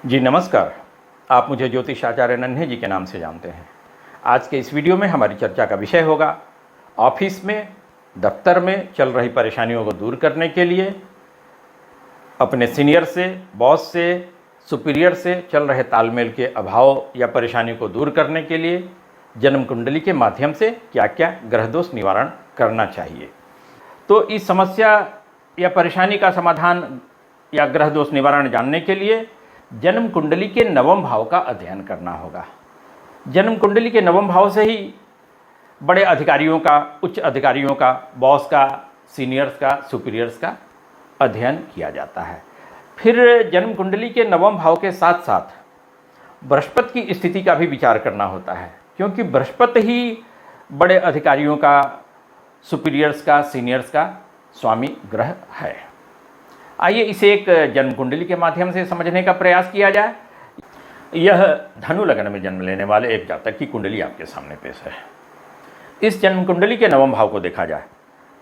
जी नमस्कार। आप मुझे ज्योतिष आचार्य नन्हे जी के नाम से जानते हैं। आज के इस वीडियो में हमारी चर्चा का विषय होगा ऑफिस में, दफ्तर में चल रही परेशानियों को दूर करने के लिए, अपने सीनियर से, बॉस से, सुपीरियर से चल रहे तालमेल के अभाव या परेशानी को दूर करने के लिए जन्म कुंडली के माध्यम से क्या क्या ग्रह दोष निवारण करना चाहिए। तो इस समस्या या परेशानी का समाधान या ग्रह दोष निवारण जानने के लिए जन्म कुंडली के नवम भाव का अध्ययन करना होगा। जन्म कुंडली के नवम भाव से ही बड़े अधिकारियों का, उच्च अधिकारियों का, बॉस का, सीनियर्स का, सुपीरियर्स का अध्ययन किया जाता है। फिर जन्म कुंडली के नवम भाव के साथ साथ बृहस्पति की स्थिति का भी विचार करना होता है, क्योंकि बृहस्पति ही बड़े अधिकारियों का, सुपीरियर्स का, सीनियर्स का स्वामी ग्रह है। आइए इसे एक जन्म कुंडली के माध्यम से समझने का प्रयास किया जाए। यह धनु लग्न में जन्म लेने वाले एक जातक की कुंडली आपके सामने पेश है। इस जन्म कुंडली के नवम भाव को देखा जाए,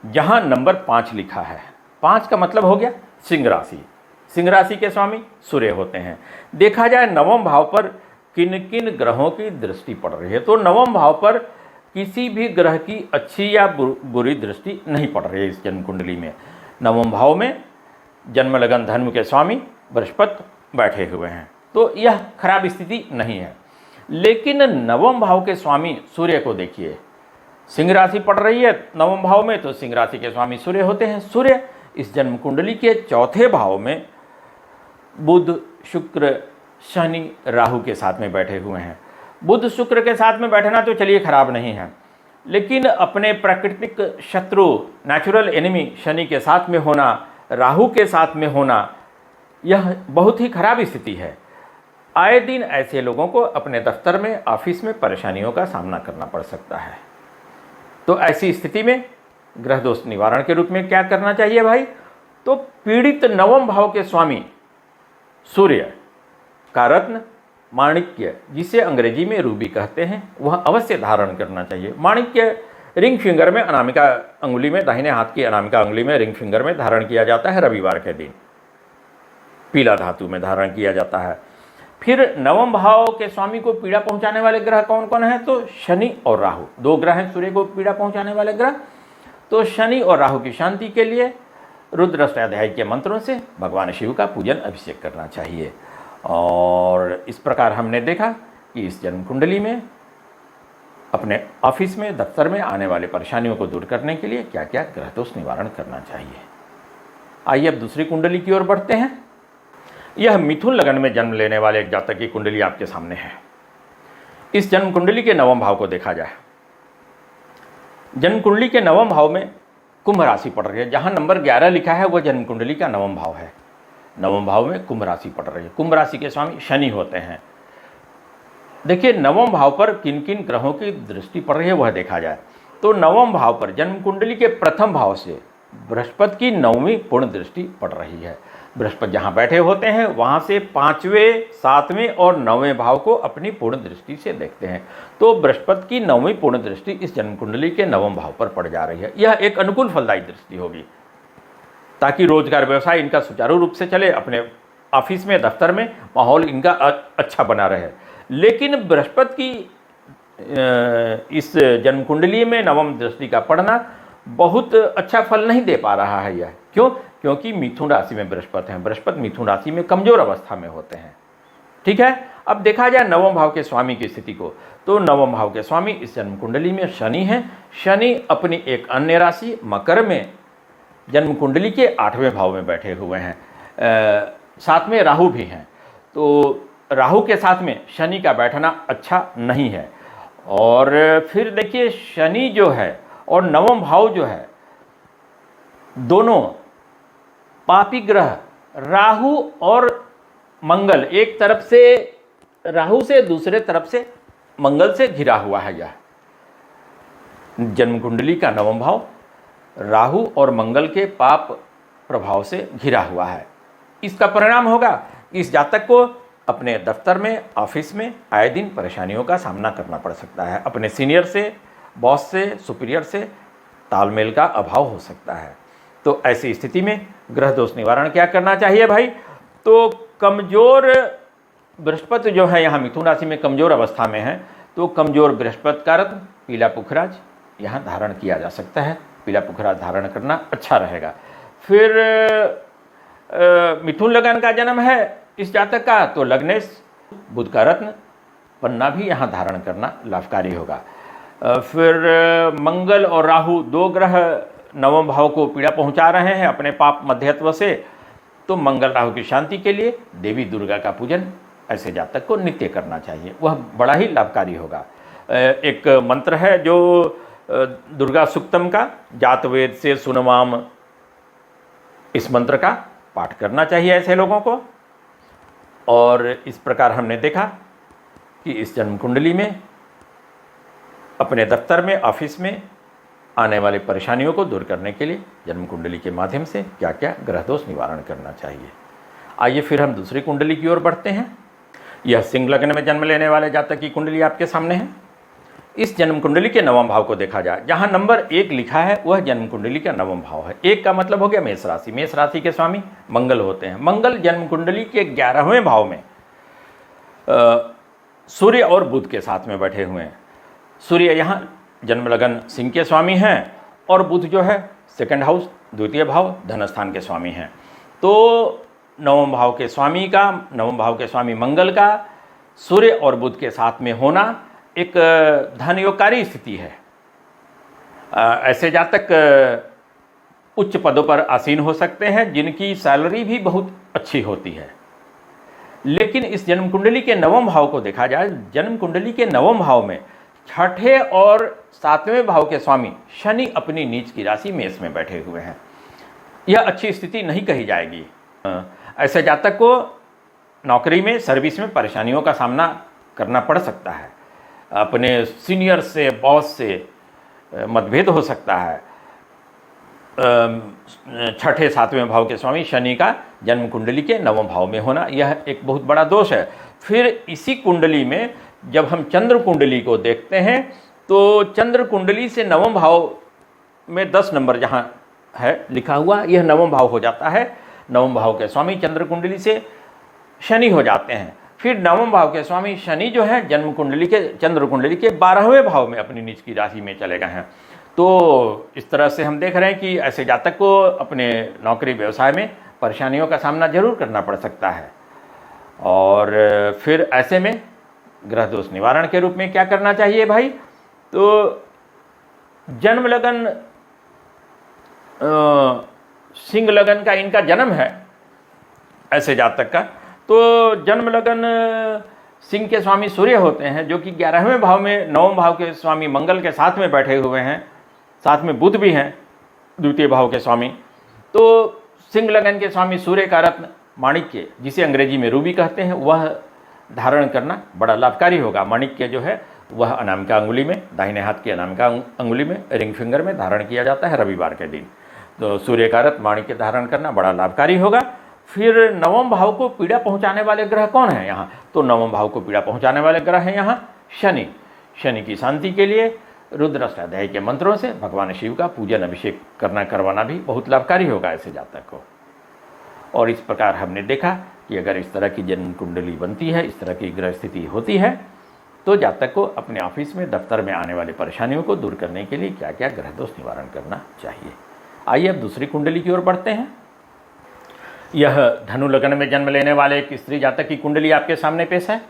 जहां नंबर 5 लिखा है। 5 का मतलब हो गया सिंह राशि। सिंह राशि के स्वामी सूर्य होते हैं। देखा जाए नवम भाव पर किन किन ग्रहों की दृष्टि पड़ रही है, तो नवम भाव पर किसी भी ग्रह की अच्छी या बुरी दृष्टि नहीं पड़ रही है। इस जन्म कुंडली में नवम भाव में जन्म लगन धनु के स्वामी बृहस्पति बैठे हुए हैं, तो यह खराब स्थिति नहीं है। लेकिन नवम भाव के स्वामी सूर्य को देखिए, सिंह राशि पड़ रही है नवम भाव में, तो सिंह राशि के स्वामी सूर्य होते हैं। सूर्य इस जन्म कुंडली के चौथे भाव में बुध, शुक्र, शनि, राहु के साथ में बैठे हुए हैं। बुध शुक्र के साथ में बैठना तो चलिए खराब नहीं है, लेकिन अपने प्राकृतिक शत्रु, नेचुरल एनिमी शनि के साथ में होना, राहु के साथ में होना, यह बहुत ही खराब स्थिति है। आए दिन ऐसे लोगों को अपने दफ्तर में, ऑफिस में परेशानियों का सामना करना पड़ सकता है। तो ऐसी स्थिति में ग्रह दोष निवारण के रूप में क्या करना चाहिए भाई? तो पीड़ित नवम भाव के स्वामी सूर्य का रत्न माणिक्य, जिसे अंग्रेजी में रूबी कहते हैं, वह अवश्य धारण करना चाहिए। माणिक्य रिंग फिंगर में, अनामिका अंगुली में, दाहिने हाथ की अनामिका अंगुली में रिंग फिंगर में धारण किया जाता है। रविवार के दिन पीला धातु में धारण किया जाता है। फिर नवम भाव के स्वामी को पीड़ा पहुंचाने वाले ग्रह कौन कौन है? तो शनि और राहु, 2 ग्रह हैं सूर्य को पीड़ा पहुंचाने वाले ग्रह। तो शनि और राहु की शांति के लिए रुद्र अष्टाध्यायी के मंत्रों से भगवान शिव का पूजन अभिषेक करना चाहिए। और इस प्रकार हमने देखा कि इस जन्म कुंडली में अपने ऑफिस में, दफ्तर में आने वाले परेशानियों को दूर करने के लिए क्या क्या ग्रह दोष निवारण करना चाहिए। आइए अब दूसरी कुंडली की ओर बढ़ते हैं। यह मिथुन लगन में जन्म लेने वाले एक जातक की कुंडली आपके सामने है। इस जन्म कुंडली के नवम भाव को देखा जाए, जन्म कुंडली के नवम भाव में कुंभ राशि पड़ रही है। जहां नंबर 11 लिखा है वह जन्म कुंडली का नवम भाव है। नवम भाव में कुंभ राशि पड़ रही है। कुंभ राशि के स्वामी शनि होते हैं। देखिए नवम भाव पर किन किन ग्रहों की दृष्टि पड़ रही है वह देखा जाए, तो नवम भाव पर जन्म कुंडली के प्रथम भाव से बृहस्पति की 9वीं पूर्ण दृष्टि पड़ रही है। बृहस्पति जहां बैठे होते हैं वहां से 5वें, 7वें और 9वें भाव को अपनी पूर्ण दृष्टि से देखते हैं। तो बृहस्पति की 9वीं पूर्ण दृष्टि इस जन्म कुंडली के नवम भाव पर पड़ जा रही है। यह एक अनुकूल फलदायी दृष्टि होगी, ताकि रोजगार व्यवसाय इनका सुचारू रूप से चले, अपने ऑफिस में, दफ्तर में माहौल इनका अच्छा बना रहे। लेकिन बृहस्पति की इस जन्म कुंडली में नवम दृष्टि का पड़ना बहुत अच्छा फल नहीं दे पा रहा है। यह क्यों? क्योंकि मिथुन राशि में बृहस्पति हैं। बृहस्पति मिथुन राशि में कमजोर अवस्था में होते हैं। ठीक है, अब देखा जाए नवम भाव के स्वामी की स्थिति को, तो नवम भाव के स्वामी इस जन्म कुंडली में शनि हैं। शनि अपनी एक अन्य राशि मकर में जन्म कुंडली के 8वें भाव में बैठे हुए हैं। साथ में राहु भी हैं, तो राहु के साथ में शनि का बैठना अच्छा नहीं है। और फिर देखिए शनि जो है और नवम भाव जो है, दोनों पापी ग्रह राहु और मंगल, एक तरफ से राहु से, दूसरे तरफ से मंगल से घिरा हुआ है। यह जन्म कुंडली का नवम भाव राहु और मंगल के पाप प्रभाव से घिरा हुआ है। इसका परिणाम होगा इस जातक को अपने दफ्तर में, ऑफिस में आए दिन परेशानियों का सामना करना पड़ सकता है। अपने सीनियर से, बॉस से, सुपीरियर से तालमेल का अभाव हो सकता है। तो ऐसी स्थिति में ग्रह दोष निवारण क्या करना चाहिए भाई? तो कमज़ोर बृहस्पति जो है यहाँ मिथुन राशि में कमजोर अवस्था में है, तो कमजोर बृहस्पति का रत्न पीला पुखराज यहाँ धारण किया जा सकता है। पीला पुखराज धारण करना अच्छा रहेगा। फिर मिथुन लगन का जन्म है इस जातक का, तो लग्नेश बुध का रत्न पन्ना भी यहाँ धारण करना लाभकारी होगा। फिर मंगल और राहु दो ग्रह नवम भाव को पीड़ा पहुँचा रहे हैं अपने पाप मध्यत्व से, तो मंगल राहु की शांति के लिए देवी दुर्गा का पूजन ऐसे जातक को नित्य करना चाहिए, वह बड़ा ही लाभकारी होगा। एक मंत्र है जो दुर्गा सुक्तम का, जात वेद से सुनवाम, इस मंत्र का पाठ करना चाहिए ऐसे लोगों को। और इस प्रकार हमने देखा कि इस जन्म कुंडली में अपने दफ्तर में, ऑफिस में आने वाली परेशानियों को दूर करने के लिए जन्म कुंडली के माध्यम से क्या क्या ग्रह दोष निवारण करना चाहिए। आइए फिर हम दूसरी कुंडली की ओर बढ़ते हैं। यह सिंह लग्न में जन्म लेने वाले जातक की कुंडली आपके सामने है। इस जन्म कुंडली के नवम भाव को देखा जाए, जहां नंबर 1 लिखा है वह जन्म कुंडली का नवम भाव है। 1 का मतलब हो गया मेष राशि। मेष राशि के स्वामी मंगल होते हैं। मंगल जन्म कुंडली के 11वें भाव में सूर्य और बुध के साथ में बैठे हुए हैं। सूर्य यहाँ जन्म लगन सिंह के स्वामी हैं और बुध जो है सेकंड हाउस, द्वितीय भाव, धन स्थान के स्वामी हैं। तो नवम भाव के स्वामी मंगल का सूर्य और बुध के साथ में होना एक धन योगकारी स्थिति है। ऐसे जातक उच्च पदों पर आसीन हो सकते हैं जिनकी सैलरी भी बहुत अच्छी होती है। लेकिन इस जन्म कुंडली के नवम भाव को देखा जाए, जन्म कुंडली के नवम भाव में छठे और 7वें भाव के स्वामी शनि अपनी नीच की राशि मेष में बैठे हुए हैं। यह अच्छी स्थिति नहीं कही जाएगी। ऐसे जातक को नौकरी में, सर्विस में परेशानियों का सामना करना पड़ सकता है। अपने सीनियर से, बॉस से मतभेद हो सकता है। छठे 7वें भाव के स्वामी शनि का जन्म कुंडली के नवम भाव में होना यह एक बहुत बड़ा दोष है। फिर इसी कुंडली में जब हम चंद्र कुंडली को देखते हैं तो चंद्र कुंडली से नवम भाव में 10 नंबर जहाँ है लिखा हुआ, यह नवम भाव हो जाता है। नवम भाव के स्वामी चंद्र कुंडली से शनि हो जाते हैं। फिर नवम भाव के स्वामी शनि जो है जन्म कुंडली के, चंद्र कुंडली के 12वें भाव में अपनी नीच की राशि में चले गए हैं। तो इस तरह से हम देख रहे हैं कि ऐसे जातक को अपने नौकरी व्यवसाय में परेशानियों का सामना जरूर करना पड़ सकता है। और फिर ऐसे में ग्रह दोष निवारण के रूप में क्या करना चाहिए भाई? तो जन्म लगन सिंह लगन का इनका जन्म है ऐसे जातक का, तो जन्म लगन सिंह के स्वामी सूर्य होते हैं जो कि 11वें भाव में नवम भाव के स्वामी मंगल के साथ में बैठे हुए हैं। साथ में बुध भी हैं द्वितीय भाव के स्वामी। तो सिंह लगन के स्वामी सूर्य का रत्न माणिक्य, जिसे अंग्रेजी में रूबी कहते हैं, वह धारण करना बड़ा लाभकारी होगा। माणिक्य जो है वह अनामिका अंगुली में, दाहिने हाथ की अनामिका अंगुली में, रिंग फिंगर में धारण किया जाता है रविवार के दिन। तो सूर्य का रत्न माणिक्य धारण करना बड़ा लाभकारी होगा। फिर नवम भाव को पीड़ा पहुंचाने वाले ग्रह कौन है यहाँ? तो नवम भाव को पीड़ा पहुंचाने वाले ग्रह हैं यहाँ शनि। शनि की शांति के लिए रुद्राष्टाध्यायी के मंत्रों से भगवान शिव का पूजन अभिषेक करवाना भी बहुत लाभकारी होगा ऐसे जातक को। और इस प्रकार हमने देखा कि अगर इस तरह की जन्म कुंडली बनती है, इस तरह की ग्रह स्थिति होती है, तो जातक को अपने ऑफिस में, दफ्तर में आने वाली परेशानियों को दूर करने के लिए क्या क्या ग्रह दोष निवारण करना चाहिए। आइए अब दूसरी कुंडली की ओर बढ़ते हैं। यह धनु लग्न में जन्म लेने वाले एक स्त्री जातक की कुंडली आपके सामने पेश है।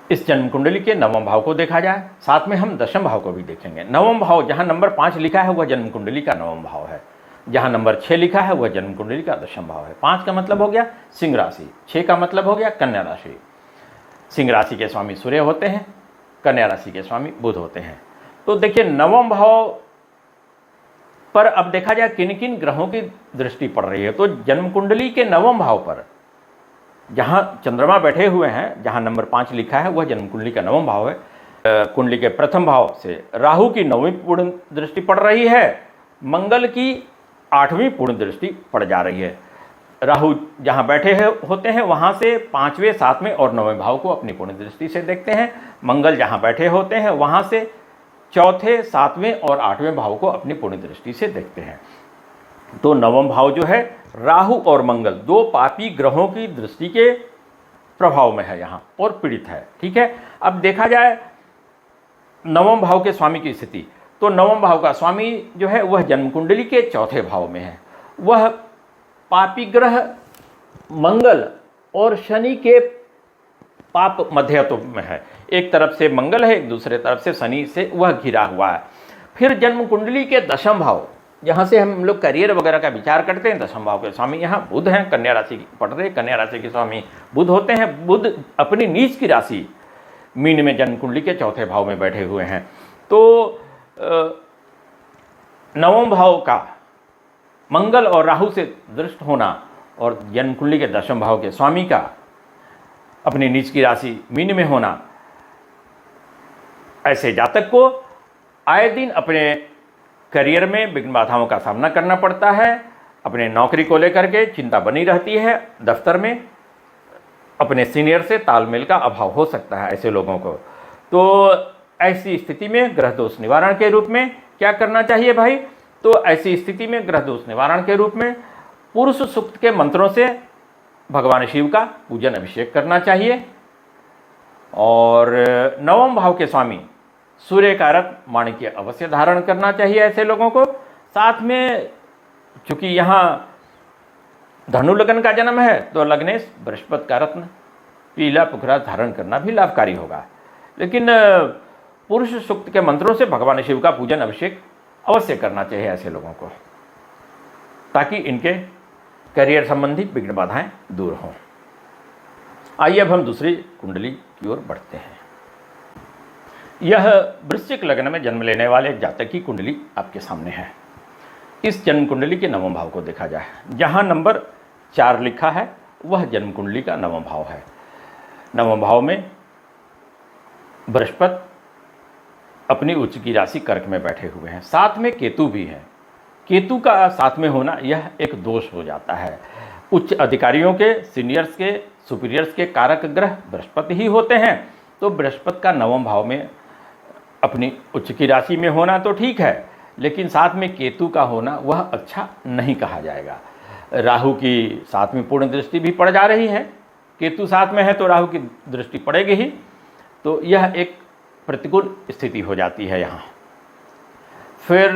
इस जन्म कुंडली के नवम भाव को देखा जाए, साथ में हम दशम भाव को भी देखेंगे। नवम भाव जहां नंबर 5 लिखा है वह जन्म कुंडली का नवम भाव है। जहां नंबर 6 लिखा है वह जन्म कुंडली का दशम भाव है। 5 का मतलब हो गया सिंह राशि, 6 का मतलब हो गया कन्या राशि। सिंह राशि के स्वामी सूर्य होते हैं, कन्या राशि के स्वामी बुध होते हैं। तो देखिए नवम भाव पर अब देखा जाए किन किन ग्रहों की दृष्टि पड़ रही है। तो जन्म कुंडली के नवम भाव पर जहां चंद्रमा बैठे हुए हैं, जहां नंबर 5 लिखा है वह जन्म कुंडली का नवम भाव है। कुंडली के प्रथम भाव से राहु की 9वीं पूर्ण दृष्टि पड़ रही है, मंगल की 8वीं पूर्ण दृष्टि पड़ जा रही है। राहु जहां बैठे होते हैं वहां से 5वें, 7वें और 9वें भाव को अपनी पूर्ण दृष्टि से देखते हैं। मंगल जहां बैठे होते हैं वहां से चौथे, 7वें और 8वें भाव को अपनी पूर्ण दृष्टि से देखते हैं। तो नवम भाव जो है राहु और मंगल, दो पापी ग्रहों की दृष्टि के प्रभाव में है यहाँ और पीड़ित है। ठीक है, अब देखा जाए नवम भाव के स्वामी की स्थिति, तो नवम भाव का स्वामी जो है वह जन्म कुंडली के चौथे भाव में है। वह पापी ग्रह मंगल और शनि के पाप मध्यत्व में है। एक तरफ से मंगल है, एक दूसरे तरफ से शनि से वह घिरा हुआ है। फिर जन्म कुंडली के दशम भाव, जहाँ से हम लोग करियर वगैरह का विचार करते हैं, दशम भाव के स्वामी यहाँ बुध हैं। कन्या राशि पढ़ रहे, कन्या राशि के स्वामी बुध होते हैं। बुध अपनी नीच की राशि मीन में जन्म कुंडली के चौथे भाव में बैठे हुए हैं। तो नवम भाव का मंगल और राहु से दृष्ट होना और जन्म कुंडली के दशम भाव के स्वामी का अपनी नीच की राशि मीन में होना, ऐसे जातक को आए दिन अपने करियर में विघ्न बाधाओं का सामना करना पड़ता है। अपने नौकरी को लेकर के चिंता बनी रहती है। दफ्तर में अपने सीनियर से तालमेल का अभाव हो सकता है ऐसे लोगों को। तो ऐसी स्थिति में ग्रह दोष निवारण के रूप में क्या करना चाहिए भाई? तो ऐसी स्थिति में ग्रह दोष निवारण के रूप में पुरुष सूक्त के मंत्रों से भगवान शिव का पूजन अभिषेक करना चाहिए। और नवम भाव के स्वामी सूर्य कारक माणिक्य अवश्य धारण करना चाहिए ऐसे लोगों को। साथ में चूंकि यहाँ धनु लगन का जन्म है तो लग्नेश बृहस्पति का रत्न पीला पुखरा धारण करना भी लाभकारी होगा। लेकिन पुरुष सूक्त के मंत्रों से भगवान शिव का पूजन अभिषेक अवश्य करना चाहिए ऐसे लोगों को, ताकि इनके करियर संबंधी विघ्न बाधाएं दूर हों। आइए अब हम दूसरी कुंडली की ओर बढ़ते हैं। यह वृश्चिक लग्न में जन्म लेने वाले जातक की कुंडली आपके सामने है। इस जन्म कुंडली के नवम भाव को देखा जाए, जहां नंबर 4 लिखा है वह जन्म कुंडली का नवम भाव है। नवम भाव में बृहस्पति अपनी उच्च की राशि कर्क में बैठे हुए हैं। साथ में केतु भी है। केतु का साथ में होना यह एक दोष हो जाता है। उच्च अधिकारियों के, सीनियर्स के, सुपीरियर्स के कारक ग्रह बृहस्पति ही होते हैं। तो बृहस्पति का नवम भाव में अपनी उच्च की राशि में होना तो ठीक है, लेकिन साथ में केतु का होना वह अच्छा नहीं कहा जाएगा। राहु की साथ में पूर्ण दृष्टि भी पड़ जा रही है। केतु साथ में है तो राहु की दृष्टि पड़ेगी ही। तो यह एक प्रतिकूल स्थिति हो जाती है यहाँ। फिर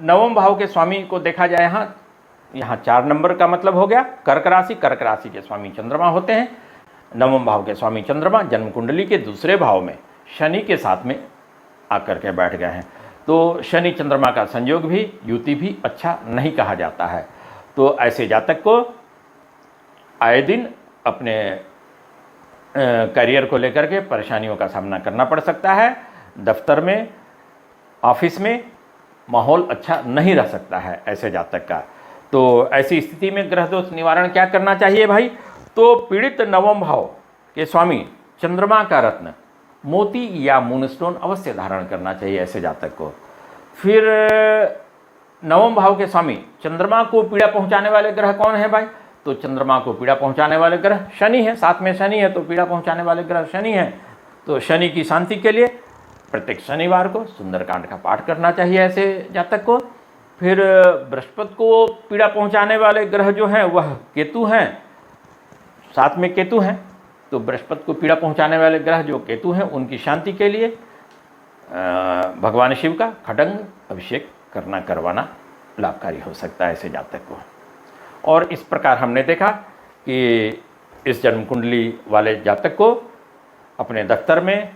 नवम भाव के स्वामी को देखा जाए, यहाँ 4 नंबर का मतलब हो गया कर्क राशि। कर्क राशि के स्वामी चंद्रमा होते हैं। नवम भाव के स्वामी चंद्रमा जन्म कुंडली के दूसरे भाव में शनि के साथ में आकर के बैठ गए हैं। तो शनि चंद्रमा का संयोग भी, युति भी अच्छा नहीं कहा जाता है। तो ऐसे जातक को आए दिन अपने करियर को लेकर के परेशानियों का सामना करना पड़ सकता है। दफ्तर में, ऑफिस में माहौल अच्छा नहीं रह सकता है ऐसे जातक का। तो ऐसी स्थिति में ग्रह दोष निवारण क्या करना चाहिए भाई? तो पीड़ित नवम भाव के स्वामी चंद्रमा का रत्न मोती या मूनस्टोन अवश्य धारण करना चाहिए ऐसे जातक को। फिर नवम भाव के स्वामी चंद्रमा को पीड़ा पहुंचाने वाले ग्रह कौन है भाई? तो चंद्रमा को पीड़ा पहुंचाने वाले ग्रह शनि है। साथ में शनि है तो पीड़ा पहुंचाने वाले ग्रह शनि है। तो शनि की शांति के लिए प्रत्येक शनिवार को सुंदरकांड का पाठ करना चाहिए ऐसे जातक को। फिर बृहस्पति को पीड़ा पहुंचाने वाले ग्रह जो हैं वह केतु हैं। साथ में केतु हैं तो बृहस्पति को पीड़ा पहुंचाने वाले ग्रह जो केतु हैं उनकी शांति के लिए भगवान शिव का खड्ग अभिषेक करवाना लाभकारी हो सकता है ऐसे जातक को। और इस प्रकार हमने देखा कि इस जन्म कुंडली वाले जातक को अपने दफ्तर में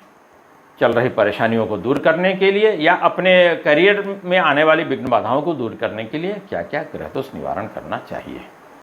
चल रही परेशानियों को दूर करने के लिए या अपने करियर में आने वाली विघ्न बाधाओं को दूर करने के लिए क्या क्या ग्रह दोष निवारण करना चाहिए।